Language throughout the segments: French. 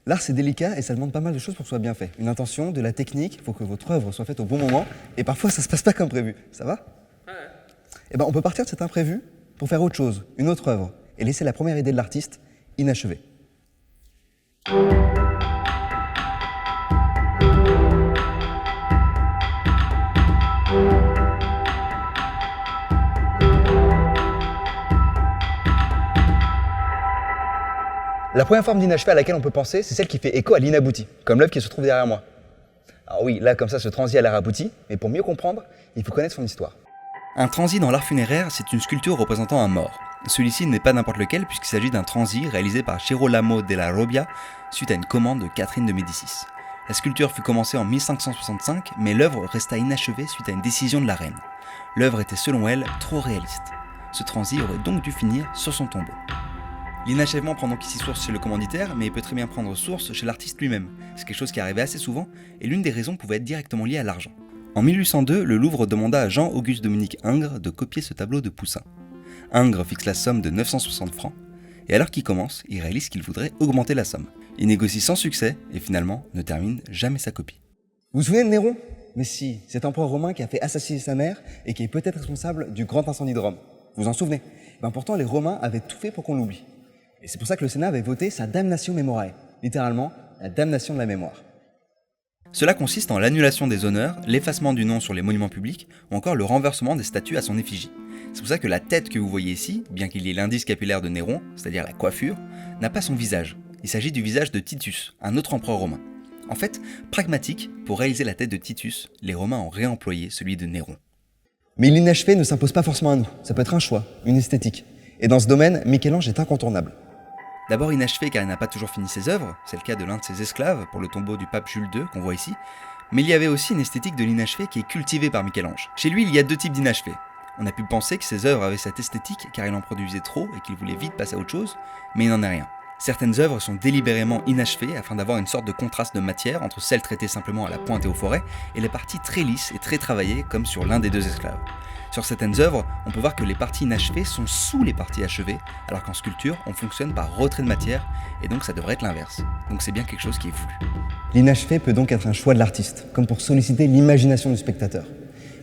L'art, c'est délicat et ça demande pas mal de choses pour que ce soit bien fait. Une intention, de la technique, il faut que votre œuvre soit faite au bon moment, et parfois ça se passe pas comme prévu. Ça va? Ouais. Eh ben, on peut partir de cet imprévu pour faire autre chose, une autre œuvre, et laisser la première idée de l'artiste inachevée. La première forme d'inachevé à laquelle on peut penser, c'est celle qui fait écho à l'inabouti, comme l'œuvre qui se trouve derrière moi. Alors oui, là comme ça, ce transi a l'air abouti, mais pour mieux comprendre, il faut connaître son histoire. Un transi dans l'art funéraire, c'est une sculpture représentant un mort. Celui-ci n'est pas n'importe lequel puisqu'il s'agit d'un transi réalisé par Girolamo della Robbia suite à une commande de Catherine de Médicis. La sculpture fut commencée en 1565, mais l'œuvre resta inachevée suite à une décision de la reine. L'œuvre était selon elle trop réaliste. Ce transi aurait donc dû finir sur son tombeau. L'inachèvement prend donc ici source chez le commanditaire, mais il peut très bien prendre source chez l'artiste lui-même. C'est quelque chose qui arrivait assez souvent, et l'une des raisons pouvait être directement liée à l'argent. En 1802, le Louvre demanda à Jean-Auguste Dominique Ingres de copier ce tableau de Poussin. Ingres fixe la somme de 960 francs, et alors qu'il commence, il réalise qu'il voudrait augmenter la somme. Il négocie sans succès, et finalement ne termine jamais sa copie. Vous vous souvenez de Néron? Mais si, cet empereur romain qui a fait assassiner sa mère, et qui est peut-être responsable du grand incendie de Rome. Vous vous en souvenez? Pourtant, les Romains avaient tout fait pour qu'on l'oublie. Et c'est pour ça que le Sénat avait voté sa damnatio memorae, littéralement la damnation de la mémoire. Cela consiste en l'annulation des honneurs, l'effacement du nom sur les monuments publics ou encore le renversement des statues à son effigie. C'est pour ça que la tête que vous voyez ici, bien qu'il y ait l'indice capillaire de Néron, c'est-à-dire la coiffure, n'a pas son visage. Il s'agit du visage de Titus, un autre empereur romain. En fait, pragmatique, pour réaliser la tête de Titus, les Romains ont réemployé celui de Néron. Mais l'inachevé ne s'impose pas forcément à nous, ça peut être un choix, une esthétique. Et dans ce domaine, Michel-Ange est incontournable. D'abord inachevé car il n'a pas toujours fini ses œuvres, c'est le cas de l'un de ses esclaves pour le tombeau du pape Jules II qu'on voit ici, mais il y avait aussi une esthétique de l'inachevé qui est cultivée par Michel-Ange. Chez lui, il y a deux types d'inachevés. On a pu penser que ses œuvres avaient cette esthétique car il en produisait trop et qu'il voulait vite passer à autre chose, mais il n'en est rien. Certaines œuvres sont délibérément inachevées afin d'avoir une sorte de contraste de matière entre celles traitées simplement à la pointe et au forêt et les parties très lisses et très travaillées comme sur l'un des deux esclaves. Sur certaines œuvres, on peut voir que les parties inachevées sont sous les parties achevées, alors qu'en sculpture, on fonctionne par retrait de matière, et donc ça devrait être l'inverse. Donc c'est bien quelque chose qui est voulu. L'inachevé peut donc être un choix de l'artiste, comme pour solliciter l'imagination du spectateur.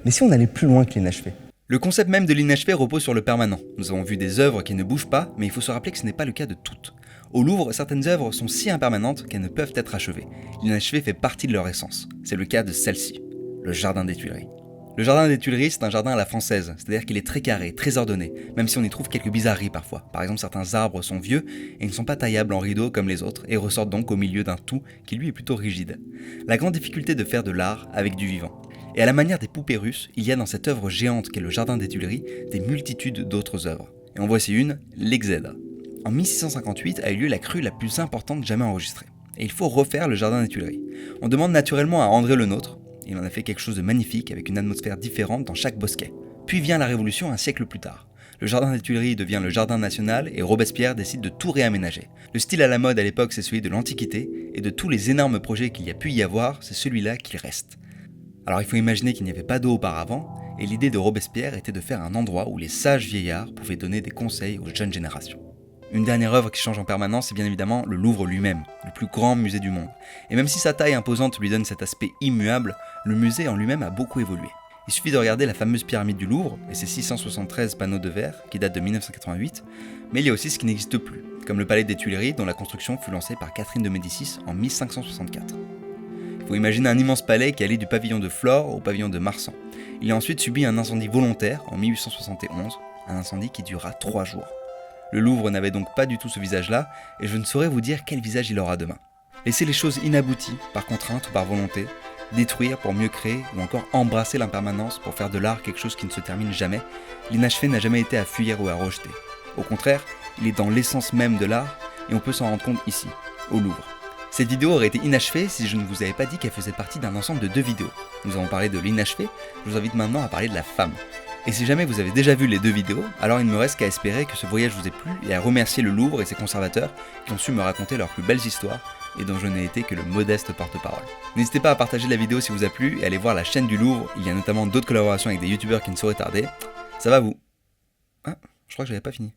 Mais si on allait plus loin que l'inachevé? Le concept même de l'inachevé repose sur le permanent. Nous avons vu des œuvres qui ne bougent pas, mais il faut se rappeler que ce n'est pas le cas de toutes. Au Louvre, certaines œuvres sont si impermanentes qu'elles ne peuvent être achevées. L'inachevé fait partie de leur essence. C'est le cas de celle-ci, le Jardin des Tuileries. Le Jardin des Tuileries, c'est un jardin à la française, c'est-à-dire qu'il est très carré, très ordonné, même si on y trouve quelques bizarreries parfois. Par exemple, certains arbres sont vieux et ne sont pas taillables en rideaux comme les autres et ressortent donc au milieu d'un tout qui lui est plutôt rigide. La grande difficulté de faire de l'art avec du vivant. Et à la manière des poupées russes, il y a dans cette œuvre géante qu'est le Jardin des Tuileries des multitudes d'autres œuvres. Et en voici une, l'Exèdre. En 1658 a eu lieu la crue la plus importante jamais enregistrée. Et il faut refaire le Jardin des Tuileries. On demande naturellement à André Le Nôtre. Il en a fait quelque chose de magnifique avec une atmosphère différente dans chaque bosquet. Puis vient la Révolution un siècle plus tard. Le Jardin des Tuileries devient le Jardin national et Robespierre décide de tout réaménager. Le style à la mode à l'époque, c'est celui de l'Antiquité, et de tous les énormes projets qu'il y a pu y avoir, c'est celui-là qui reste. Alors il faut imaginer qu'il n'y avait pas d'eau auparavant, et l'idée de Robespierre était de faire un endroit où les sages vieillards pouvaient donner des conseils aux jeunes générations. Une dernière œuvre qui change en permanence, c'est bien évidemment le Louvre lui-même, le plus grand musée du monde. Et même si sa taille imposante lui donne cet aspect immuable, le musée en lui-même a beaucoup évolué. Il suffit de regarder la fameuse pyramide du Louvre et ses 673 panneaux de verre qui datent de 1988, mais il y a aussi ce qui n'existe plus, comme le palais des Tuileries dont la construction fut lancée par Catherine de Médicis en 1564. Il faut imaginer un immense palais qui allait du pavillon de Flore au pavillon de Marsan. Il a ensuite subi un incendie volontaire en 1871, un incendie qui dura 3 jours. Le Louvre n'avait donc pas du tout ce visage-là, et je ne saurais vous dire quel visage il aura demain. Laisser les choses inabouties, par contrainte ou par volonté, détruire pour mieux créer, ou encore embrasser l'impermanence pour faire de l'art quelque chose qui ne se termine jamais, l'inachevé n'a jamais été à fuir ou à rejeter. Au contraire, il est dans l'essence même de l'art, et on peut s'en rendre compte ici, au Louvre. Cette vidéo aurait été inachevée si je ne vous avais pas dit qu'elle faisait partie d'un ensemble de 2 vidéos. Nous avons parlé de l'inachevé, je vous invite maintenant à parler de la femme. Et si jamais vous avez déjà vu les 2 vidéos, alors il ne me reste qu'à espérer que ce voyage vous ait plu et à remercier le Louvre et ses conservateurs qui ont su me raconter leurs plus belles histoires et dont je n'ai été que le modeste porte-parole. N'hésitez pas à partager la vidéo si vous a plu et à aller voir la chaîne du Louvre, il y a notamment d'autres collaborations avec des youtubeurs qui ne sauraient tarder. Ça va vous? Ah, je crois que j'avais pas fini.